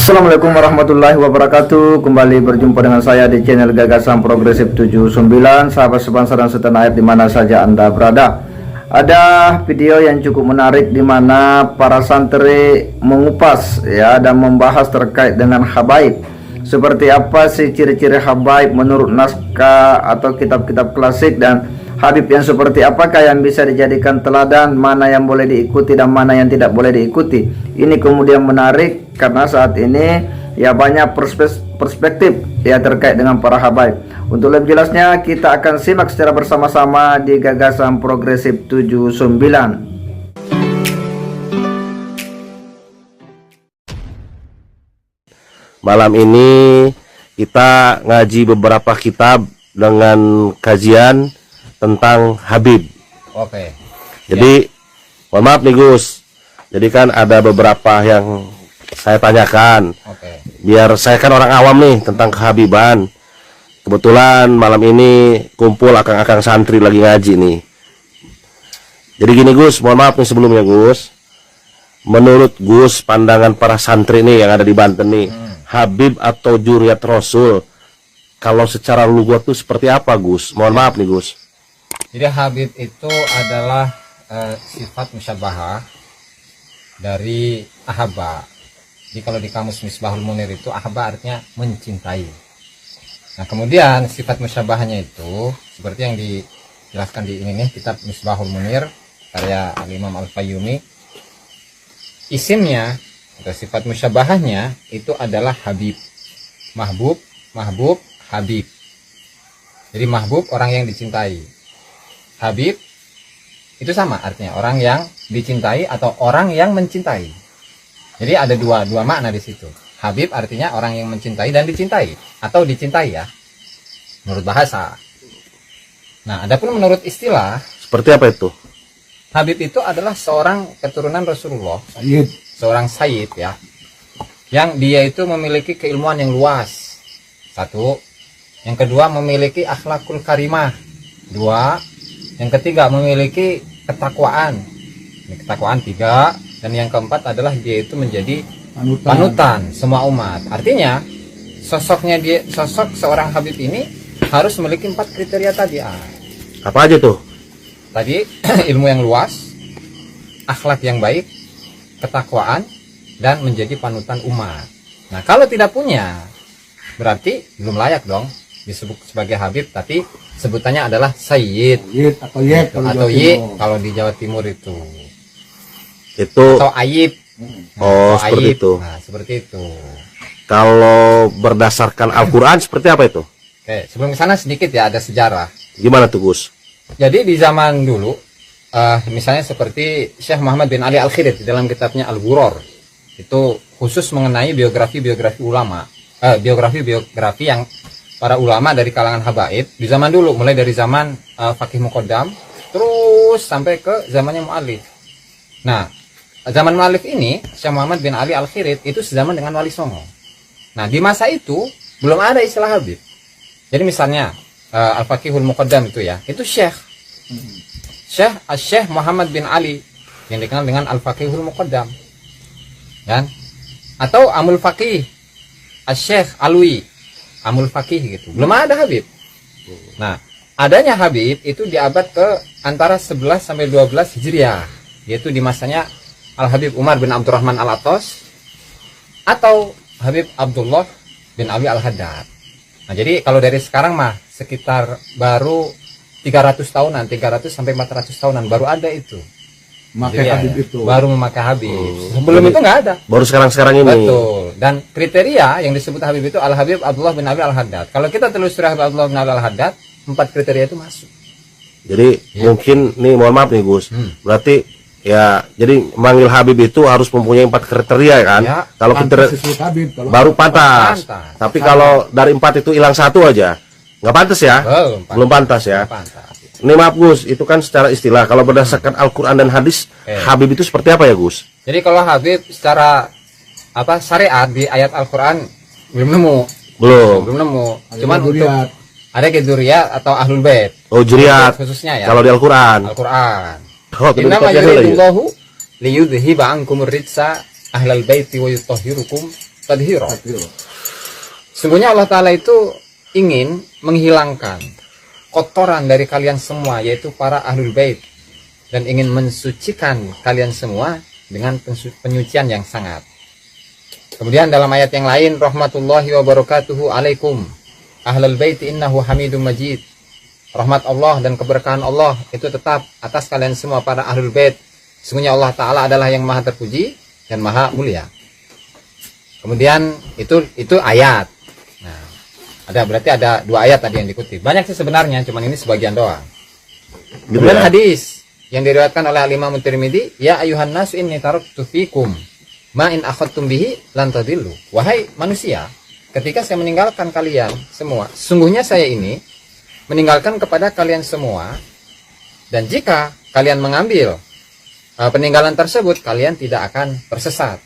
Assalamualaikum warahmatullahi wabarakatuh. Kembali berjumpa dengan saya di channel Gagasan Progresif 79. Sahabat sebangsa dan setanah air dimana saja Anda berada. Ada video yang cukup menarik di mana para santri mengupas ya dan membahas terkait dengan habaib. Seperti apa sih ciri-ciri habaib menurut naskah atau kitab-kitab klasik, dan habib yang seperti apakah yang bisa dijadikan teladan, mana yang boleh diikuti dan mana yang tidak boleh diikuti. Ini kemudian menarik karena saat ini ya banyak perspektif ya terkait dengan para habaib. Untuk lebih jelasnya kita akan simak secara bersama-sama di Gagasan Progresif 79. Malam ini kita ngaji beberapa kitab dengan kajian tentang Habib. Oke. Jadi mohon maaf nih Gus. Jadi kan ada beberapa yang saya tanyakan. Oke. Biar saya kan orang awam nih tentang kehabiban. Kebetulan malam ini kumpul akang-akang santri lagi ngaji nih. Jadi gini Gus, mohon maaf nih sebelumnya Gus. Menurut Gus, pandangan para santri nih yang ada di Banten nih, Habib atau Juriyat Rasul, kalau secara lugat tuh seperti apa Gus? Mohon maaf nih Gus. Jadi Habib itu adalah sifat musyabahah dari ahabba. Jadi kalau di kamus Misbahul Munir itu ahabba artinya mencintai. Nah kemudian sifat musyabahahnya itu seperti yang dijelaskan di ini nih, kitab Misbahul Munir karya Al-Imam Al-Fayyumi. Isimnya atau sifat musyabahahnya itu adalah Habib. Mahbub, mahbub, Habib. Jadi mahbub orang yang dicintai. Habib itu sama artinya orang yang dicintai atau orang yang mencintai. Jadi ada dua makna di situ. Habib artinya orang yang mencintai dan dicintai atau dicintai ya, menurut bahasa. Nah, adapun menurut istilah, Seperti apa itu? Habib itu adalah seorang keturunan Rasulullah, seorang sayyid ya, yang dia itu memiliki keilmuan yang luas. Satu, yang kedua memiliki akhlakul karimah. Dua, yang ketiga memiliki ketakwaan. Ini ketakwaan tiga, dan yang keempat adalah dia itu menjadi panutan semua umat. Artinya sosok seorang Habib ini harus memiliki 4 kriteria tadi. Apa aja tuh? Tadi ilmu yang luas, akhlak yang baik, ketakwaan, dan menjadi panutan umat. Nah kalau tidak punya, berarti belum layak dong disebut sebagai Habib, tapi sebutannya adalah Sayyid atau Yek atau Y kalau di Jawa Timur itu, Itu atau Ayib. oh atau seperti Ayib. itu. Nah seperti itu. Kalau berdasarkan Al-Quran seperti apa itu? Oke, sebelum ke sana sedikit ya ada sejarah. Gimana tuh Gus? Jadi di zaman dulu, misalnya seperti Syekh Muhammad bin Ali Al-Khirid di dalam kitabnya Al-Ghuror, itu khusus mengenai biografi ulama, biografi yang para ulama dari kalangan habaib di zaman dulu, mulai dari zaman Faqih Muqaddam terus sampai ke zamannya Mu'allif. Nah, zaman Mu'allif ini Syekh Muhammad bin Ali Al-Khirid itu sezaman dengan Wali Songo. Nah, di masa itu belum ada istilah Habib. Jadi misalnya Al-Faqihul Muqaddam itu ya, itu Syekh Muhammad bin Ali yang dikenal dengan Al-Faqihul Muqaddam, kan? Atau Amul Faqih Syekh Alwi, Amul Faqih gitu. Belum ada Habib. Nah, adanya Habib itu di abad ke antara 11 sampai 12 Hijriah, yaitu di masanya Al-Habib Umar bin Abdurrahman Al-Atos atau Habib Abdullah bin Ali Al-Haddad. Nah, jadi kalau dari sekarang mah sekitar baru 300 tahunan, 300 sampai 400 tahunan baru ada itu. memakai Habib itu. Baru memakai Habib. Sebelum itu nggak ada. Baru sekarang ini. Betul. Dan kriteria yang disebut Habib itu Al-Habib Abdullah bin Ali Al-Haddad. Kalau kita telusuri Habib Abdullah bin Ali Al-Haddad, 4 kriteria itu masuk. Jadi mungkin nih mohon maaf nih Gus. Berarti ya jadi manggil Habib itu harus mempunyai 4 kriteria kan? Ya, kalau Pantas kriteria disebut Habib, kalau baru pantas. Pantas. Tapi kalau dari 4 itu hilang 1 aja, nggak pantas ya? Belum pantas ya. Pantas. Ini maaf Gus, itu kan secara istilah. Kalau berdasarkan Al-Quran dan hadis, Habib itu seperti apa ya Gus? Jadi kalau Habib secara syariat di ayat Al-Quran belum nemu. Belum nemu. Ada Cuman untuk Dzurriyyat. ada Dzurriyyat atau Ahlul Bait. Oh Dzurriyyat Khususnya ya. kalau di Al-Quran. Al-Quran. Oh, tapi Innama dikasih lagi. yuridullahu liyudhiba ankumur ritsa ahlal baiti wa yutahhirukum tadhira. Betul. Sungguhnya Allah Ta'ala itu ingin menghilangkan kotoran dari kalian semua, yaitu para ahlul bait, dan ingin mensucikan kalian semua dengan penyucian yang sangat. Kemudian dalam ayat yang lain, rahmatullahi wa barakatuhu alaikum ahlul bait innahu hamidum majid. Rahmat Allah dan keberkahan Allah itu tetap atas kalian semua para ahlul bait. Sungguhnya Allah Ta'ala adalah yang maha terpuji dan maha mulia. Kemudian itu ayat. Nah, berarti ada 2 ayat tadi yang dikutip. Banyak sih sebenarnya, cuman ini sebagian doang. Kemudian hadis yang diriwayatkan oleh Imam Tirmidzi, ya ayuhan nasu inni taraktu fikum ma in akhadtum bihi lan tadillu. Wahai manusia, ketika saya meninggalkan kalian semua, sungguhnya saya ini meninggalkan kepada kalian semua, dan jika kalian mengambil peninggalan tersebut, kalian tidak akan tersesat,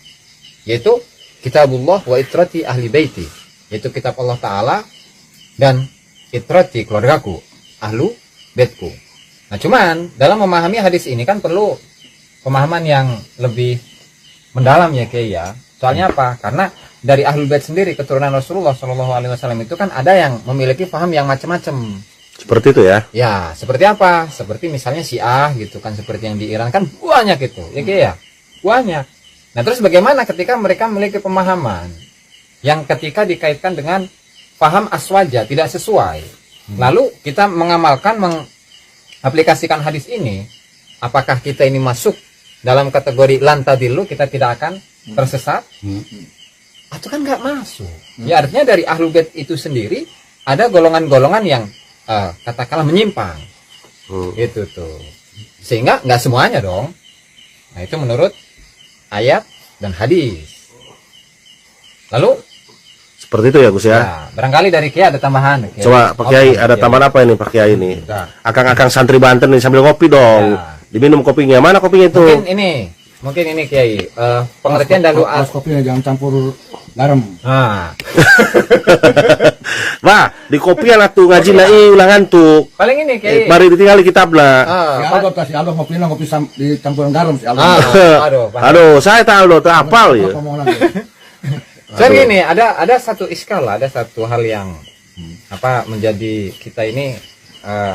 yaitu kitabullah wa itrati ahli baiti, yaitu kitab Allah Ta'ala dan itrati keluargaku, ahlu baitku. Nah, cuman dalam memahami hadis ini kan perlu pemahaman yang lebih mendalam ya Kiai ya. Soalnya apa? Karena dari ahlul bait sendiri, keturunan Rasulullah SAW itu kan ada yang memiliki paham yang macam-macam. Seperti itu ya. Ya, seperti apa? Seperti misalnya Syiah gitu kan, seperti yang di Iran kan banyak itu, ya Kiai ya. Banyak. Nah, terus bagaimana ketika mereka memiliki pemahaman yang ketika dikaitkan dengan paham aswaja tidak sesuai, lalu kita mengamalkan, mengaplikasikan hadis ini, apakah kita ini masuk dalam kategori lantadilu, kita tidak akan tersesat? Atau kan nggak masuk? Ya, artinya dari ahlul bait itu sendiri ada golongan-golongan yang katakanlah menyimpang, itu tuh, sehingga nggak semuanya dong. Nah, itu menurut ayat dan hadis. Lalu Seperti itu ya Gus ya. nah, barangkali dari Kiai ada tambahan. Kiai. Coba Pak Kiai ada tambahan apa ini Pak Kiai ini? Akang-akang santri Banten nih sambil ngopi dong. Ya. Diminum kopinya. Mana kopinya itu? Mungkin ini Kiai, pengertian dan doa. Pas kopinya jangan campur garam. Nah, Wah, di kopian atuh ngaji ulah ngantuk. paling ini Kiai. Mari ditinggali kitabna. Si Aldo kopinya ngopi dicampur garam si Aldo. Aduh, Aduh, saya tahu tuh apal ya. Ngomong lagi. So gini, ada satu iskal, ada satu hal yang menjadi kita ini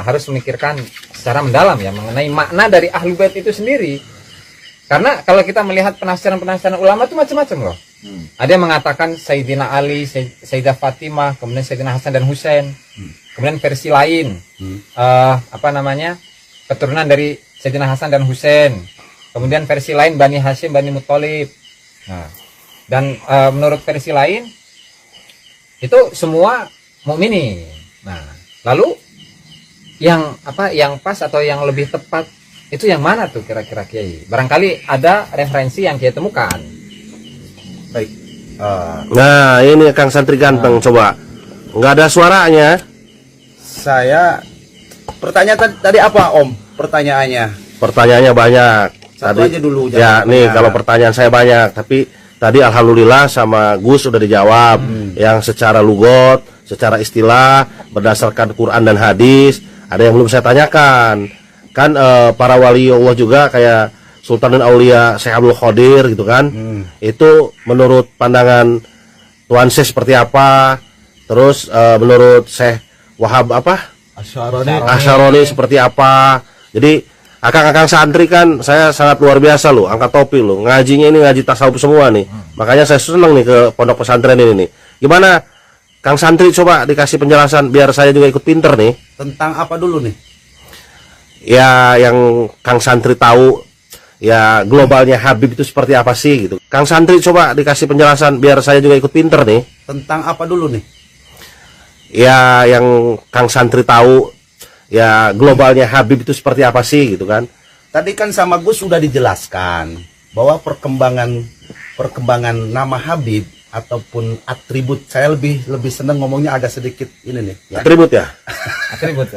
harus memikirkan secara mendalam ya mengenai makna dari ahlul bait itu sendiri. Karena kalau kita melihat penafsiran ulama itu macam-macam loh. Ada yang mengatakan Sayyidina Ali, Sayyidah Fatimah, kemudian Sayyidina Hasan dan Husain. Kemudian versi lain keturunan dari Sayyidina Hasan dan Husain. Kemudian versi lain Bani Hashim, Bani Muthalib. Nah, dan menurut versi lain itu semua mukminin. Nah, lalu yang pas atau yang lebih tepat itu yang mana tuh kira-kira Kiai? Barangkali ada referensi yang Kiai temukan. Baik. Nah, ini Kang Santri ganteng coba. Nggak ada suaranya. Saya pertanyaan tadi apa Om? Pertanyaannya. Pertanyaannya banyak. Satu aja dulu, Ya, jangan nih banyak. kalau pertanyaan saya banyak, tapi tadi alhamdulillah sama Gus sudah dijawab. Yang secara lugot, secara istilah, berdasarkan Quran dan hadis, ada yang belum saya tanyakan. Kan para wali Allah juga kayak Sultan dan Aulia Syekh Abdul Qadir gitu kan. Itu menurut pandangan Tuan Syekh seperti apa? Terus menurut Syekh Wahab Asy'aroni seperti apa? Jadi akang-akang santri kan saya sangat luar biasa loh, angkat topi loh. Ngajinya ini ngaji tasawuf semua nih. Makanya saya seneng nih ke pondok pesantren ini nih. Gimana Kang Santri coba dikasih penjelasan biar saya juga ikut pinter nih. Tentang apa dulu nih? Ya yang Kang Santri tahu ya globalnya Habib itu seperti apa sih gitu. Kang Santri coba dikasih penjelasan biar saya juga ikut pinter nih. Tentang apa dulu nih? Ya yang Kang Santri tahu ya globalnya Habib itu seperti apa sih gitu kan. Tadi kan sama Gus sudah dijelaskan bahwa perkembangan nama Habib ataupun atribut, saya lebih seneng ngomongnya agak sedikit ini nih ya. Atribut ya? Atribut.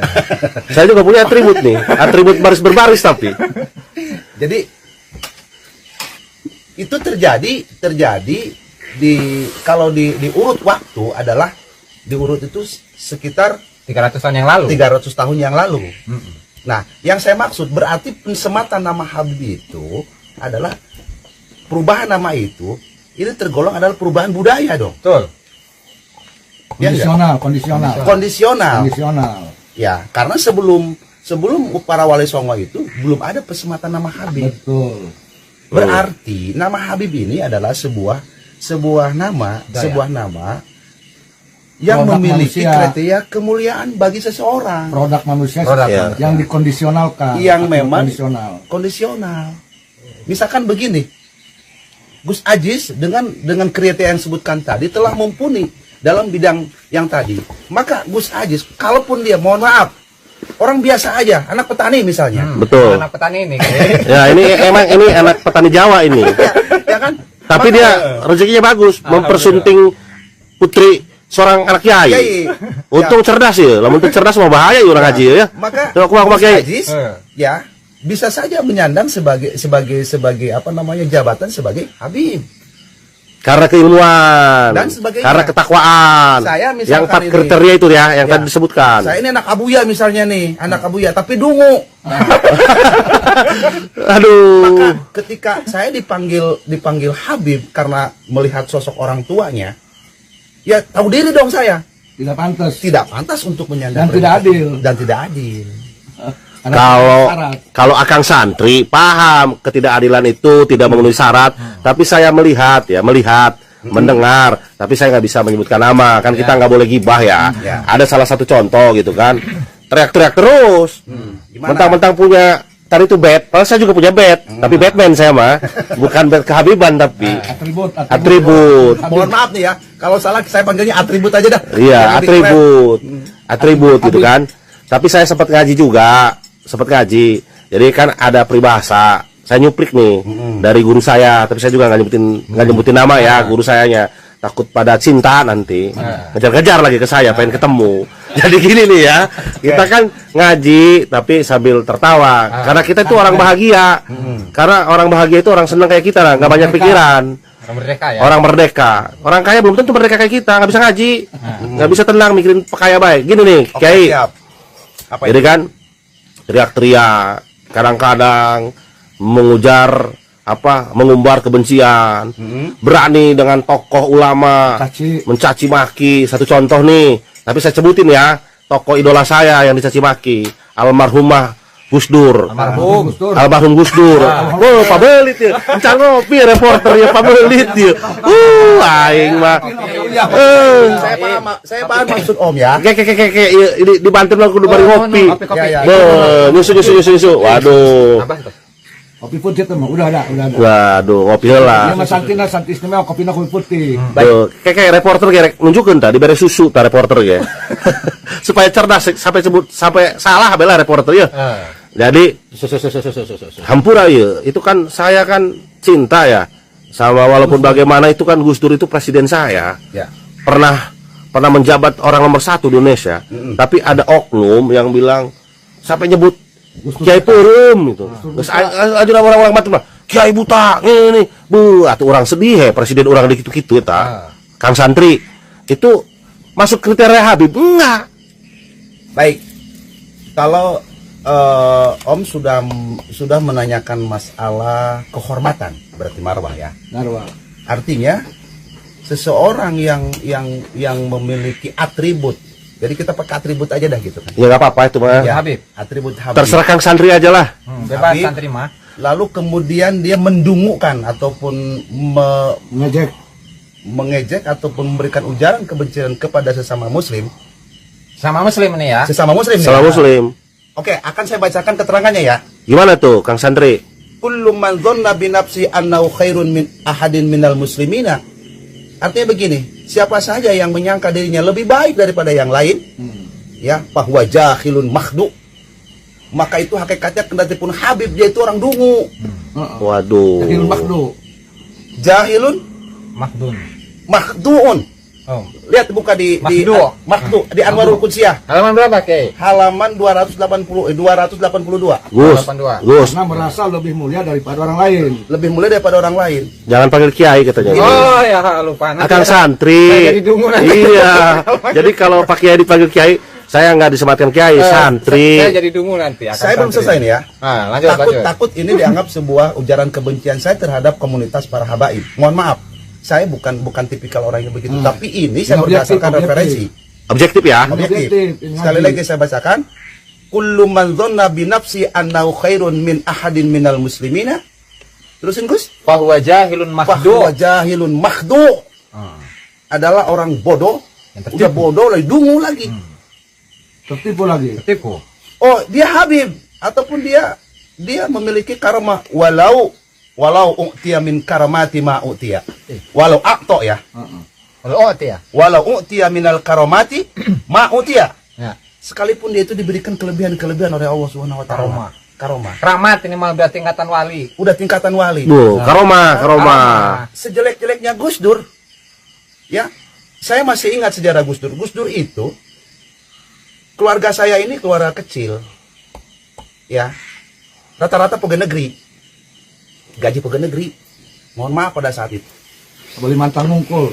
Saya juga punya atribut nih, atribut baris berbaris tapi. Jadi itu terjadi kalau diurut waktu adalah diurut itu sekitar 300 tahun yang lalu. 300 tahun yang lalu. Nah, yang saya maksud berarti pensematan nama Habib itu adalah perubahan nama itu ini tergolong adalah perubahan budaya dong. Betul. Ya, Kondisional, kondisional. Kondisional. Ya, karena sebelum para wali songo itu belum ada pesematan nama Habib. Betul. Berarti nama Habib ini adalah sebuah nama yang Produk memiliki manusia. kriteria kemuliaan bagi seseorang. Produk manusia Produk yang dikondisionalkan. Yang atau memang kondisional. Kondisional. Misalkan begini, Gus Ajis dengan kriteria yang disebutkan tadi telah mumpuni dalam bidang yang tadi. Maka Gus Ajis, kalaupun dia, mohon maaf, orang biasa aja, anak petani misalnya, Betul. Anak petani ini. Ya, ini emang ini anak petani Jawa ini. ya kan? Tapi Maka- dia rezekinya bagus, mempersunting putri seorang anak Kiai. kiai. Untung cerdas ya, lamun teu cerdas mah bahaya ya orang haji ya. Maka Coba kumaha Gus kiai. Ajis, Eh. ya bisa saja menyandang sebagai apa namanya jabatan sebagai Habib. Karena keilmuan, Dan sebagainya. karena ketakwaan. Saya misalkan yang 4 ini- kriteria itu ya, yang Ya. tadi disebutkan. Saya ini anak Abuya misalnya nih, anak Abuya tapi dungu. Aduh. Maka ketika saya dipanggil Habib karena melihat sosok orang tuanya, ya tahu diri dong saya. Tidak pantas. Tidak pantas untuk menyandang Dan tidak adil. Dan tidak adil. Ada Kalau syarat. kalau akang santri paham ketidakadilan itu tidak memenuhi syarat, tapi saya melihat, mendengar, tapi saya nggak bisa menyebutkan nama, kan kita nggak boleh gibah ya. Ya. Ada salah satu contoh gitu kan, teriak-teriak terus, Gimana? mentang-mentang punya tadi itu bat, padahal saya juga punya bat, tapi Batman saya mah, bukan bat kehabiban tapi atribut. Mohon maaf nih ya, kalau salah saya panggilnya atribut aja dah. Iya, Yang lebih keren. atribut gitu kan. Tapi saya sempat ngaji juga, Jadi kan ada peribahasa. Saya nyuplik nih dari guru saya, tapi saya juga nggak nyebutin nama ya guru sayanya. Takut pada cinta nanti, ngejar-ngejar lagi ke saya, pengen ketemu. Jadi gini nih ya, kita kan ngaji tapi sambil tertawa, karena kita itu orang bahagia. Karena orang bahagia itu orang senang kayak kita lah, nggak banyak pikiran. Orang merdeka ya. Orang merdeka, orang kaya belum tentu merdeka kayak kita, nggak bisa ngaji, nggak bisa tenang mikirin kaya baik. Gini nih, Oke, Kiai. siap. Apa Jadi itu? kan teriak-teriak, kadang-kadang mengumbar kebencian, berani dengan tokoh ulama mencaci maki. Satu contoh nih, tapi saya sebutin ya, tokoh idola saya yang dicaci maki, almarhumah Gus Dur. Almarhum Gus Dur. Oh, pabelit ya. Encan ngopi reporternya pabelit ya. Aing mah. Saya paham maksud Om ya. Kayak di Banten lah kudu bari ngopi. Ya. Nyusu. Waduh. Kopi putih tuh mah udah ada. Waduh, ngopi heula. Ini mah santina santi istimewa kopinya kopi putih. Tuh, kayak reporter kayak nunjukeun tah dibere susu tah reporter ya. Supaya cerdas sampai salah bela reporter ya. Jadi hampura ya, itu kan saya kan cinta ya sama walaupun bagaimana itu kan Gus Dur itu presiden saya. Ya. Pernah menjabat orang nomor 1 di Indonesia. Tapi ada oknum yang bilang sampai nyebut Kiai Purum itu. Terus aja orang-orang mati mah Kiai buta ini. Bu, atuh orang sedih presiden orang dikitu-kitu eta. Kang santri itu masuk kriteria Habib enggak? Baik. Kalau Om sudah menanyakan masalah kehormatan, berarti marwah ya. Narwa. Artinya seseorang yang memiliki atribut. Jadi kita pakai atribut aja dah gitu kan. Ya enggak apa-apa itu mah. Ya, Habib. Atribut Habib. Terserah Kang santri aja lah. Bebas Habib. santri mah. Lalu kemudian dia mendungukan ataupun mengejek ataupun memberikan ujaran kebencian kepada sesama muslim. Sama muslim nih ya. Sesama muslim. nih. Salah muslim. Oke, akan saya bacakan keterangannya ya. Gimana tuh Kang santri? Kullu man dhanna bi nafsi annahu khairun min ahadin minal muslimina. Artinya begini, siapa saja yang menyangka dirinya lebih baik daripada yang lain, ya, bahwa jahilun makhdu, maka itu hakikatnya kendati pun Habib dia itu orang dungu. Waduh. Jahil makdu. Jahilun Makdun. makhduun. Oh. Lihat buka di Makhdu. Makhdu di Anwarul Qudsiyah, Halaman berapa, Kiai? halaman 282. Gus. 82. Gus. Karena merasa lebih mulia daripada orang lain. Lebih mulia daripada orang lain. Jangan panggil kiai katanya. Oh ya lupa. Nanti Akang ada- santri. Saya jadi dungu nanti. Iya. Jadi kalau Pak Kiai dipanggil kiai, saya nggak disematkan kiai, santri. Saya jadi dungu nanti. akan Saya belum santri. selesai nih ya. Ah, lanjut. Takut ini dianggap sebuah ujaran kebencian saya terhadap komunitas para habaib. Mohon maaf. saya bukan tipikal orang yang begitu, tapi ini saya Yang objektif, berdasarkan objektif. referensi. Objektif ya. Objektif. Objektif. Sekali lagi saya bacakan. Kullu man dhanna bi nafsi annahu khairun min ahadin minal muslimina. Terusin Gus. Fahuwa jahilun mahdu. Fahuwa jahilun mahdu. Adalah orang bodoh. Yang tertipu. Udah bodoh lagi, dungu lagi. Tertipu lagi. Tertipu. Oh, dia Habib ataupun dia memiliki karma walau u'tiya min karamati ma u'tiya. Walau akto ya. Oh, ya. Walau u'tiya minal karamati ma u'tiya. Ya. Sekalipun dia itu diberikan kelebihan-kelebihan oleh Allah Subhanahu wa taala. Karomah. Keramat ini mah udah tingkatan wali. Udah tingkatan wali. Tuh, karomah. Sejelek-jeleknya Gus Dur, ya, saya masih ingat sejarah Gus Dur. Gus Dur itu, keluarga saya ini keluarga kecil, ya, rata-rata pegawai negeri, gaji pegawai negeri. Mohon maaf pada saat itu. Beli mantang nungkul.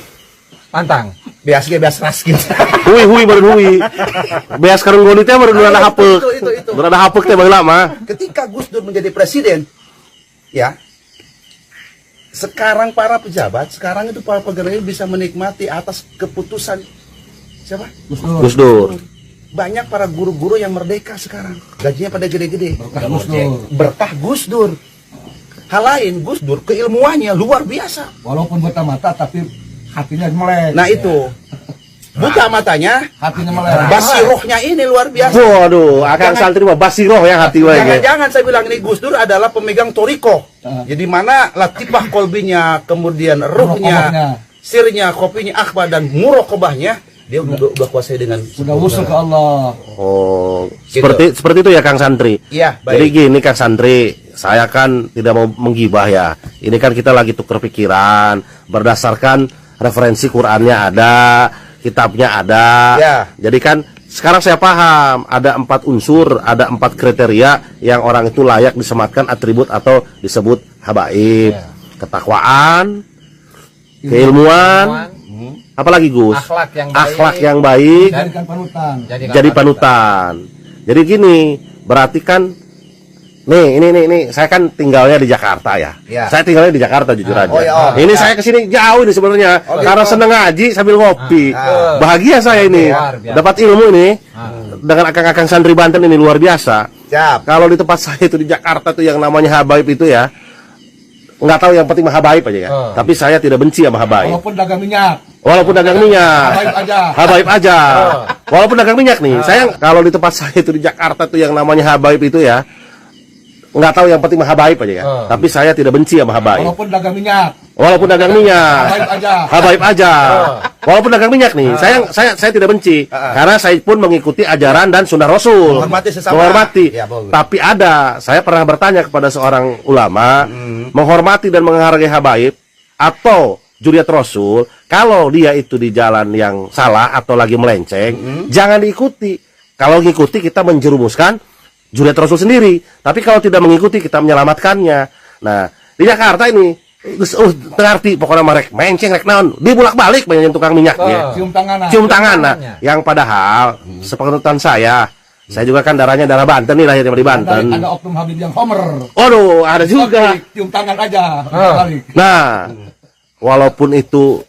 Pantang. Biasa raskin. Hui baru hui. Beas karung goni teh baru ada hapek. Itu. Baru ada hapek teh baheula mah. Ketika Gus Dur menjadi presiden, ya, sekarang para pejabat, sekarang itu para pegawai bisa menikmati atas keputusan siapa? Gus Dur. Banyak para guru-guru yang merdeka sekarang, gajinya pada gede-gede. Berkah Gus Dur. Berkah Gus Dur. Hal lain, Gus Dur keilmuannya luar biasa. Walaupun buta mata tapi hatinya melek. Nah itu, buta matanya, Hatinya melek. basirohnya ini luar biasa. Waduh, akang santri mah basiroh ya hati wae. Jangan-jangan saya bilang ini Gus Dur adalah pemegang toriko. Jadi mana latifah kolbinya, kemudian ruhnya, Muraqabahnya. sirnya, kopinya, akhbar dan muraqabahnya, dia udah kuasai dengan Sudah usul ke Allah. Oh, Gitu. seperti itu ya Kang Santri. Iya, Jadi baik. gini Kang Santri, saya kan tidak mau menggibah ya. Ini kan kita lagi tukar pikiran berdasarkan referensi Qur'annya ada, kitabnya ada. Ya. Jadi kan sekarang saya paham ada 4 unsur, ada 4 kriteria yang orang itu layak disematkan atribut atau disebut habaib. Ya. Ketakwaan, keilmuan, apalagi Gus? Akhlak yang baik. Akhlak yang baik. Jadikan panutan. Jadi panutan. Jadi gini, berarti kan nih ini saya kan tinggalnya di Jakarta ya. Ya. Saya tinggalnya di Jakarta jujur aja. Oh, ya, oh, ini ya. saya kesini jauh ini sebenarnya Oh, karena gitu. seneng ngaji sambil ngopi. Ah. Bahagia saya ini. Luar biasa. Dapat ilmu ini. Dengan akang-akang santri Banten ini luar biasa. Siap. Kalau di tempat saya itu di Jakarta tuh yang namanya habaib itu ya, nggak tahu, yang penting mah habaib aja ya. Tapi saya tidak benci sama habaib. Walaupun dagang minyak. Walaupun dagang minyak. Habaib aja. Habaib aja. Walaupun dagang minyak nih. Saya kalau di tempat saya itu di Jakarta tuh yang namanya habaib itu ya, nggak tahu, yang penting mah habaib aja ya. Tapi saya tidak benci sama habaib. Walaupun dagang minyak. Walaupun dagang minyak. Habaib aja. Habaib aja. Walaupun dagang minyak nih, saya tidak benci karena saya pun mengikuti ajaran dan sunnah Rasul. Menghormati sesama. Menghormati. Ya, bagus. Tapi saya pernah bertanya kepada seorang ulama, menghormati dan menghargai habaib atau juriat Rasul, kalau dia itu di jalan yang salah atau lagi melenceng, jangan diikuti. Kalau ngikuti kita menjerumuskan juriat Rasul sendiri. Tapi kalau tidak mengikuti kita menyelamatkannya. Nah, di Jakarta ini ngerti pokoknya merek menceng rek naon dibulak-balik banyak tukang minyak ya. Cium tangan. Cium tangan. Nah, yang padahal sepengetahuan saya juga kan darah Banten nih, lahir di Banten. Ada oknum Habib yang homer. Waduh, ada juga. Cium tangan aja. Balik. Nah, walaupun itu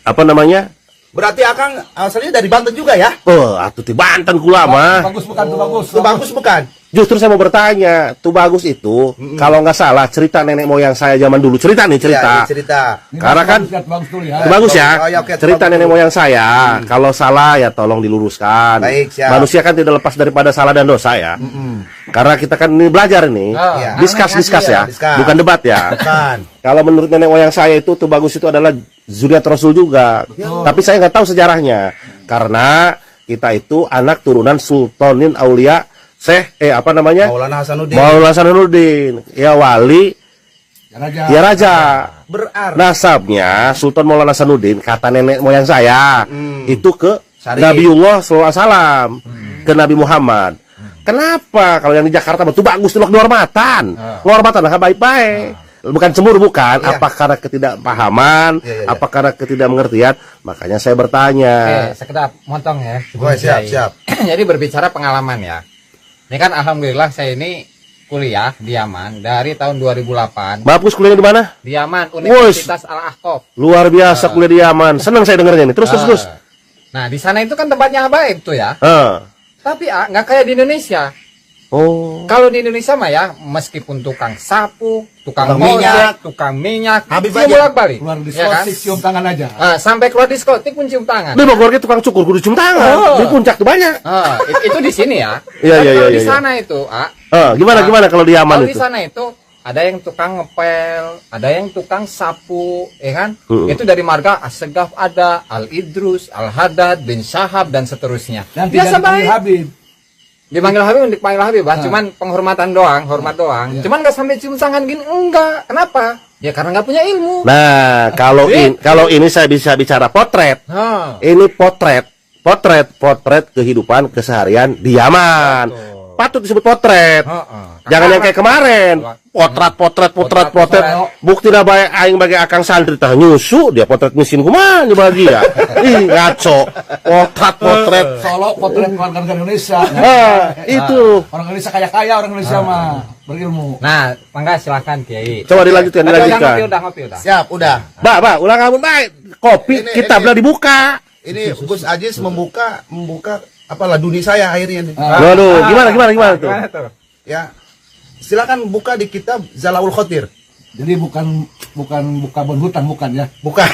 apa namanya? Berarti Akang asalnya dari Banten juga ya? Atuh di Banten kula mah. Bagus bukan tuh bagus. Itu bagus bukan? Justru saya mau bertanya, tuh bagus itu, kalau nggak salah cerita nenek moyang saya zaman dulu, cerita. Iya, cerita. Ini Karena kan bagus tuh ya. itu bagus ya, Oh, ya, oke, cerita bagus nenek dulu. moyang saya. Kalau salah ya tolong diluruskan. Baik, siap. Manusia kan tidak lepas daripada salah dan dosa ya. Karena kita kan ini belajar nih, Iya. diskus ya, Diskus. bukan debat ya. Bukan. Kalau menurut nenek moyang saya itu tuh bagus itu adalah zuriat Rasul juga. Tapi saya nggak tahu sejarahnya. Karena kita itu anak turunan Sultanin Aulia Syekh apa namanya? Maulana Hasanuddin. Maulana Hasanuddin. Ya wali, Ya raja. ya raja. Berarti Nasabnya Sultan Maulana Hasanuddin kata nenek moyang saya itu ke Syarif. Nabiullah SAW, ke Nabi Muhammad. Kenapa kalau yang di Jakarta betul bagus tuh kehormatan, kehormatan baik-baik. Bukan cemburu, bukan. Iya. Apa karena ketidakpahaman, Iya. apa karena ketidakmengertian? Makanya saya bertanya. Sekedar motong ya. Oh, siap, siap. Jadi berbicara pengalaman ya. Ini kan alhamdulillah saya ini kuliah di Yaman dari tahun 2008. Bagus kuliahnya di mana? Di Yaman, Universitas Al-Ahqaf. Luar biasa kuliah di Yaman. Senang saya dengarnya nih. Terus. Nah, di sana itu kan tempatnya baik tuh ya. Tapi nggak kayak di Indonesia. Oh. Kalau di Indonesia mah ya, meskipun tukang sapu, tukang Tukang minyak, Habis cium aja. bolak-balik. Keluar Ya kan? diskotik, cium tangan aja. Sampai keluar diskotik pun cium tangan. Di Bogor tukang cukur kudu cium tangan. Di puncak tuh banyak. Itu di sini ya. Iya, Tapi iya, kalau iya, di iya. sana itu, Gimana kalau di Yaman kalau di itu? sana itu ada yang tukang ngepel, ada yang tukang sapu, ya kan? Mm-mm. Itu dari marga Assegaf ada, Al-Idrus, Al-Haddad, bin Syahab dan seterusnya. Dan Biasa tidak dipanggil baik. Habib. Dipanggil Habib, cuman penghormatan doang, hormat doang. Cuman nggak sampai cium tangan gini, enggak. Kenapa? Ya karena nggak punya ilmu. Nah, kalau ini saya bisa bicara potret. Ini potret kehidupan keseharian di Yaman. Patut disebut potret. Jangan yang kayak kemarin. Potret. Bukti dah baik aing bagi akang santri tah nyusu dia potret mesin kumaha bagi ya. Ih ngaco. Potret. Solo potret warga negara Indonesia. Itu. Orang Indonesia kaya-kaya, orang Indonesia mah berilmu. Nah, mangga silakan Kiai. Coba dilanjutkan. Udah ngopi. Siap, udah. Ba, ulang kamu baik. Kopi kita belah dibuka. Ini Gus Aziz membuka apa laduni saya akhirnya nih. Waduh, gimana tuh? Ya. Silakan buka di kitab Zalaul Khotir. Jadi bukan buka bon hutan, bukan ya. Bukan.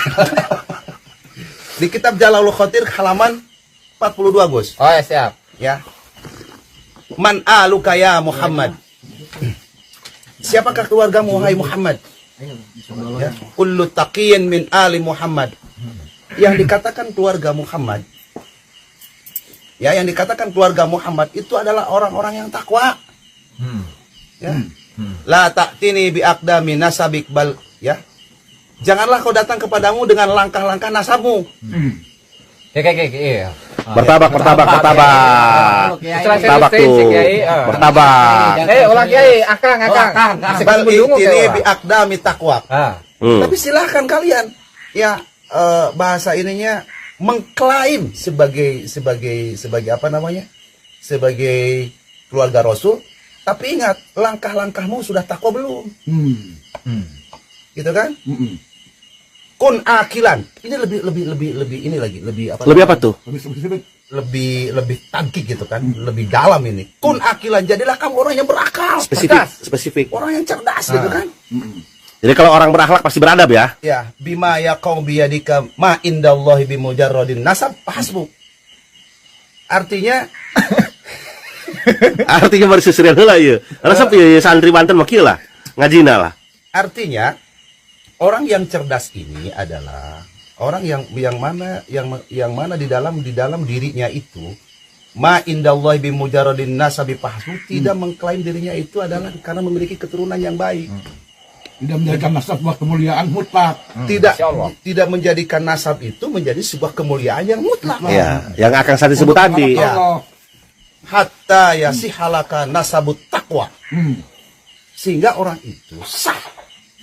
Di kitab Zalaul Khotir halaman 42, Gus. Oh ya, siap. Ya. Man aluka ya Muhammad. Siapakah keluargamu wahai Muhammad? Ya. Kullu taqiyin min ali Muhammad. Yang dikatakan keluarga Muhammad. Ya, yang dikatakan keluarga Muhammad itu adalah orang-orang yang takwa. Ya. La ta'tini bi aqdami nasabik bal, ya. Janganlah kau datang kepadamu dengan langkah-langkah nasabmu. Iya. Bertabak. Bertabak tuh. Bertabak. Ulang Kiai, akang. Bal i'tini bi aqdami taqwa. Hmm. Tapi silahkan kalian ya bahasa ininya mengklaim sebagai apa namanya? Sebagai keluarga Rasul, tapi ingat langkah-langkahmu sudah takwa belum? Gitu kan? Kun akilan. Ini lebih ini lagi, lebih apa? Lebih apa tuh? Lebih tangkik gitu kan, lebih dalam ini. Kun akilan, jadilah kamu orang yang berakal, Spesifik. orang yang cerdas gitu kan. Jadi kalau orang berakhlak pasti beradab ya. Ya, bima yaqau biyadika ma indallahi bimujarradin nasab hasbu. Artinya baru susurian heula ieu. Rasa pieu santri Banten mah kieu lah. Ngajina lah. artinya orang yang cerdas ini adalah orang yang mana di dalam dirinya itu ma indallahi bimujarradin nasabi hasbu, tidak mengklaim dirinya itu adalah karena memiliki keturunan yang baik. Tidak menjadikan nasab sebuah kemuliaan mutlak. Tidak menjadikan nasab itu menjadi sebuah kemuliaan yang mutlak. Ya, yang akan saya sebut tadi. Ya. Hatta yasihalaka nasabut taqwa. Sehingga orang itu sah,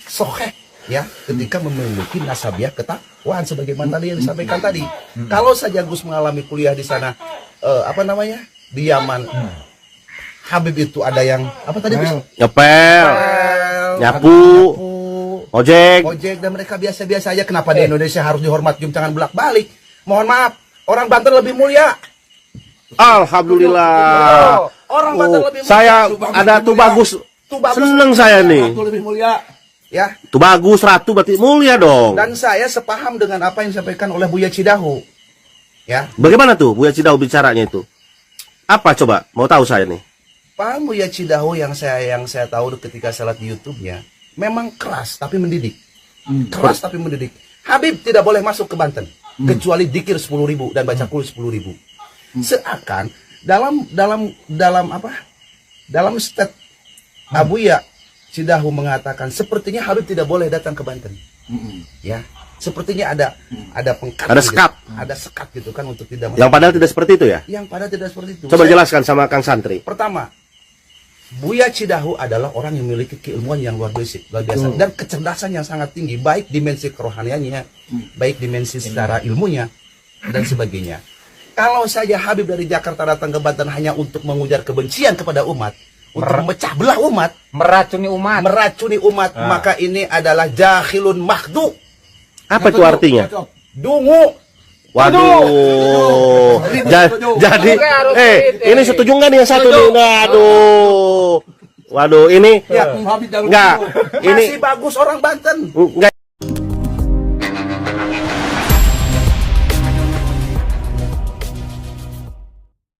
soheh, ya, ketika memiliki nasabiah ketakwaan sebagaimana tadi yang disampaikan tadi. Kalau saja Gus mengalami kuliah di sana, di Yaman, Habib itu ada yang apa tadi Gus? Ngepel, nyapu, ojek, dan mereka biasa-biasa aja. Kenapa di Indonesia harus dihormat cium tangan bolak-balik? Mohon maaf, orang Banten lebih mulia. Alhamdulillah. Orang Banten lebih mulia. Saya ada tuh bagus. Seneng saya nih. Ratu lebih mulia. Ya. Tuh bagus, ratu berarti mulia dong. Dan saya sepaham dengan apa yang disampaikan oleh Buya Cidahu. Ya. Bagaimana tuh Buya Cidahu bicaranya itu? Apa coba? Mau tahu saya nih. Paham Buya Cidahu yang saya tahu ketika saya lihat di YouTube-nya, memang keras tapi mendidik. Keras tapi mendidik. Habib tidak boleh masuk ke Banten kecuali dikir 10.000 dan baca qul 10.000. Seakan dalam stat Buya Cidahu mengatakan sepertinya Habib tidak boleh datang ke Banten. Ya. Sepertinya ada pengkat, ada sekat, ada sekat gitu kan untuk tidak. Yang padahal tidak seperti itu ya? Yang padahal tidak seperti itu. Coba jelaskan sama Kang Santri. Pertama, Buya Cidahu adalah orang yang memiliki keilmuan yang luar biasa dan kecerdasan yang sangat tinggi, baik dimensi kerohaniannya, baik dimensi secara ilmunya dan sebagainya. Kalau saja Habib dari Jakarta datang ke Banten hanya untuk mengujar kebencian kepada umat untuk memecah belah umat, meracuni umat. meracuni umat, maka ini adalah jahilun mahdu, Apa itu artinya? dungu. Waduh. Jadi ini setuju nggak nih yang satu nih? Waduh. Waduh, ini Ya, Habib Darul enggak. Ini Masih bagus orang Banten. enggak